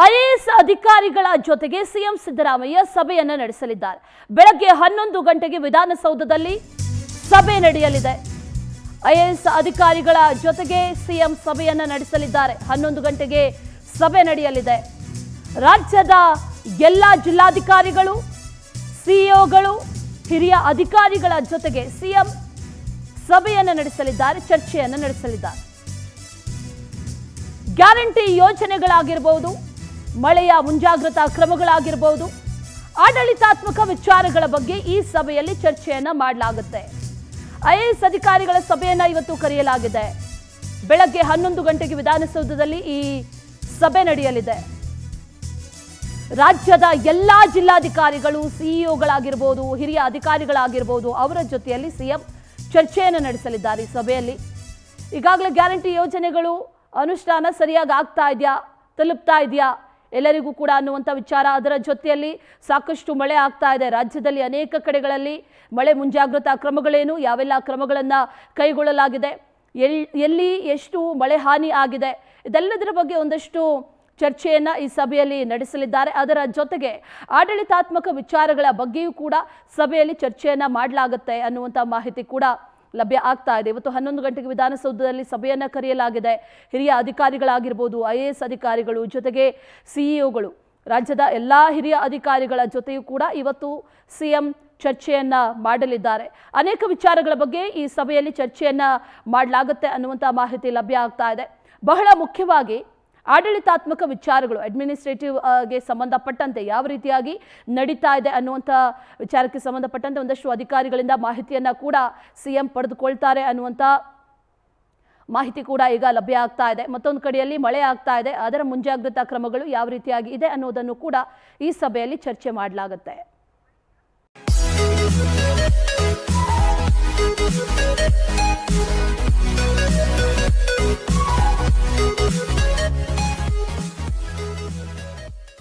IAS ಅಧಿಕಾರಿಗಳ ಜೊತೆಗೆ CM Siddaramaiah ಸಭೆಯನ್ನು ನಡೆಸಲಿದ್ದಾರೆ. ಬೆಳಗ್ಗೆ 11 ಗಂಟೆಗೆ ವಿಧಾನಸೌಧದಲ್ಲಿ ಸಭೆ ನಡೆಯಲಿದೆ. ಐಎಎಸ್ ಅಧಿಕಾರಿಗಳ ಜೊತೆಗೆ ಸಿಎಂ ಸಭೆಯನ್ನು ನಡೆಸಲಿದ್ದಾರೆ. 11 ಗಂಟೆಗೆ ಸಭೆ ನಡೆಯಲಿದೆ. ರಾಜ್ಯದ ಎಲ್ಲ ಜಿಲ್ಲಾಧಿಕಾರಿಗಳು, ಸಿಇಒಗಳು, ಹಿರಿಯ ಅಧಿಕಾರಿಗಳ ಜೊತೆಗೆ ಸಿಎಂ ಸಭೆಯನ್ನು ನಡೆಸಲಿದ್ದಾರೆ, ಚರ್ಚೆಯನ್ನು ನಡೆಸಲಿದ್ದಾರೆ. ಗ್ಯಾರಂಟಿ ಯೋಜನೆಗಳಾಗಿರಬಹುದು, ಮಳೆಯ ಮುಂಜಾಗ್ರತಾ ಕ್ರಮಗಳಾಗಿರಬಹುದು, ಆಡಳಿತಾತ್ಮಕ ವಿಚಾರಗಳ ಬಗ್ಗೆ ಈ ಸಭೆಯಲ್ಲಿ ಚರ್ಚೆಯನ್ನ ಮಾಡಲಾಗುತ್ತೆ. ಐಎಎಸ್ ಅಧಿಕಾರಿಗಳ ಸಭೆಯನ್ನ ಇವತ್ತು ಕರೆಯಲಾಗಿದೆ. ಬೆಳಗ್ಗೆ 11 ಗಂಟೆಗೆ ವಿಧಾನಸೌಧದಲ್ಲಿ ಈ ಸಭೆ ನಡೆಯಲಿದೆ. ರಾಜ್ಯದ ಎಲ್ಲಾ ಜಿಲ್ಲಾಧಿಕಾರಿಗಳು, ಸಿಇಒಗಳಾಗಿರಬಹುದು, ಹಿರಿಯ ಅಧಿಕಾರಿಗಳಾಗಿರಬಹುದು, ಅವರ ಜೊತೆಯಲ್ಲಿ ಸಿಎಂ ಚರ್ಚೆಯನ್ನು ನಡೆಸಲಿದ್ದಾರೆ. ಈ ಸಭೆಯಲ್ಲಿ ಈಗಾಗಲೇ ಗ್ಯಾರಂಟಿ ಯೋಜನೆಗಳು ಅನುಷ್ಠಾನ ಸರಿಯಾಗಿ ಆಗ್ತಾ ಇದೆಯಾ, ತಲುಪ್ತಾ ಇದೆಯಾ ಎಲ್ಲರಿಗೂ ಕೂಡ ಅನ್ನುವಂಥ ವಿಚಾರ. ಅದರ ಜೊತೆಯಲ್ಲಿ ಸಾಕಷ್ಟು ಮಳೆ ಆಗ್ತಾ ಇದೆ. ರಾಜ್ಯದಲ್ಲಿ ಅನೇಕ ಕಡೆಗಳಲ್ಲಿ ಮಳೆ ಮುಂಜಾಗ್ರತಾ ಕ್ರಮಗಳೇನು, ಯಾವೆಲ್ಲ ಕ್ರಮಗಳನ್ನು ಕೈಗೊಳ್ಳಲಾಗಿದೆ, ಎಲ್ಲಿ ಎಷ್ಟು ಮಳೆ ಹಾನಿ ಆಗಿದೆ, ಇದೆಲ್ಲದರ ಬಗ್ಗೆ ಒಂದಷ್ಟು ಚರ್ಚೆಯನ್ನು ಈ ಸಭೆಯಲ್ಲಿ ನಡೆಸಲಿದ್ದಾರೆ. ಅದರ ಜೊತೆಗೆ ಆಡಳಿತಾತ್ಮಕ ವಿಚಾರಗಳ ಬಗ್ಗೆಯೂ ಕೂಡ ಸಭೆಯಲ್ಲಿ ಚರ್ಚೆಯನ್ನು ಮಾಡಲಾಗುತ್ತೆ ಅನ್ನುವಂಥ ಮಾಹಿತಿ ಕೂಡ ಲಭ್ಯ ಆಗ್ತಾ ಇದೆ. ಇವತ್ತು 11 ಗಂಟೆಗೆ ವಿಧಾನಸೌಧದಲ್ಲಿ ಸಭೆಯನ್ನು ಕರೆಯಲಾಗಿದೆ. ಹಿರಿಯ ಅಧಿಕಾರಿಗಳಾಗಿರ್ಬೋದು, ಐಎಎಸ್ ಅಧಿಕಾರಿಗಳು, ಜೊತೆಗೆ ಸಿಇಒಗಳು, ರಾಜ್ಯದ ಎಲ್ಲ ಹಿರಿಯ ಅಧಿಕಾರಿಗಳ ಜೊತೆಯೂ ಕೂಡ ಇವತ್ತು ಸಿಎಂ ಚರ್ಚೆಯನ್ನ ಮಾಡಲಿದ್ದಾರೆ. ಅನೇಕ ವಿಚಾರಗಳ ಬಗ್ಗೆ ಈ ಸಭೆಯಲ್ಲಿ ಚರ್ಚೆಯನ್ನ ಮಾಡಲಾಗುತ್ತೆ ಅನ್ನುವಂಥ ಮಾಹಿತಿ ಲಭ್ಯ ಆಗ್ತಾ ಇದೆ. ಬಹಳ ಮುಖ್ಯವಾಗಿ ಆಡಳಿತಾತ್ಮಕ ವಿಚಾರಗಳು, ಅಡ್ಮಿನಿಸ್ಟ್ರೇಟಿವ್ಗೆ ಸಂಬಂಧಪಟ್ಟಂತೆ ಯಾವ ರೀತಿಯಾಗಿ ನಡೀತಾ ಇದೆ ಅನ್ನುವಂಥ ವಿಚಾರಕ್ಕೆ ಸಂಬಂಧಪಟ್ಟಂತೆ ಒಂದಷ್ಟು ಅಧಿಕಾರಿಗಳಿಂದ ಮಾಹಿತಿಯನ್ನು ಕೂಡ ಸಿಎಂ ಪಡೆದುಕೊಳ್ತಾರೆ ಅನ್ನುವಂಥ ಮಾಹಿತಿ ಕೂಡ ಈಗ ಲಭ್ಯ ಆಗ್ತಾ ಇದೆ. ಮತ್ತೊಂದು ಕಡೆಯಲ್ಲಿ ಮಳೆ ಆಗ್ತಾ ಇದೆ, ಅದರ ಮುಂಜಾಗ್ರತಾ ಕ್ರಮಗಳು ಯಾವ ರೀತಿಯಾಗಿ ಇದೆ ಅನ್ನೋದನ್ನು ಕೂಡ ಈ ಸಭೆಯಲ್ಲಿ ಚರ್ಚೆ ಮಾಡಲಾಗುತ್ತೆ.